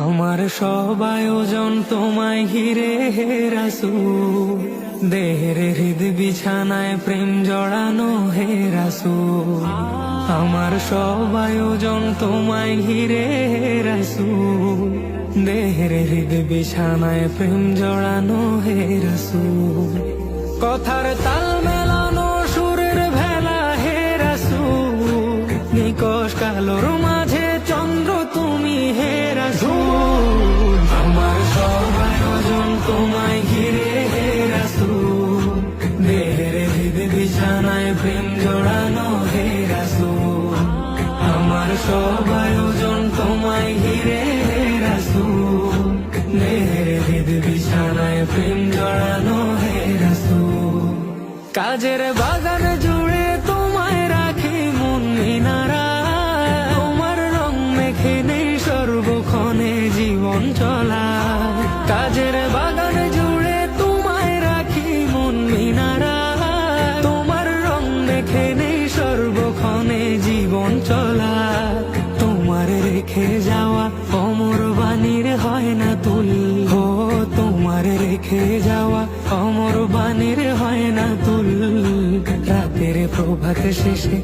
আমার সব আয়োজন তোমায় ঘিরে হে রাসূল, দেহের হৃদ বিছানায় প্রেম জড়ানো হে রাসূল। আমার সব আয়োজন তোমায় ঘিরে হে রাসূল, দেহের হৃদ বিছানায় প্রেম জড়ানো হে রাসূল। কথার তাল মেলানো সুরের ভেলা হে রাসূল, নিকশ কালোর মাঝে চন্দ্র তুমি হে রাসূল। আমার সব আয়োজন তোমায় ঘিরে হে রাসূল, দেহের হৃদ বিছানায় প্রেম জড়ানো হে রাসূল। আমার সব আয়োজন তোমায় ঘিরে হে রাসূল, দেহের হৃদ বিছানায় প্রেম জড়ানো হে রাসূল। কাজের বাগান জুড়ে তোমায় রাখি মন মিনারা, তোমার রং মেখে নেই সর্বক্ষণে জীবন চলা। কাজের বাগান জুড়ে তোমায় রাখি মন মিনারা, তোমার রং মেখে নেই সর্বক্ষণে জীবন চলা। তোমার রেখে যাওয়া অমর বাণীর হয় না তুল, ও তোমার রেখে যাওয়া অমর বাণীর হয় না তুল। রাতের প্রভাত শেষে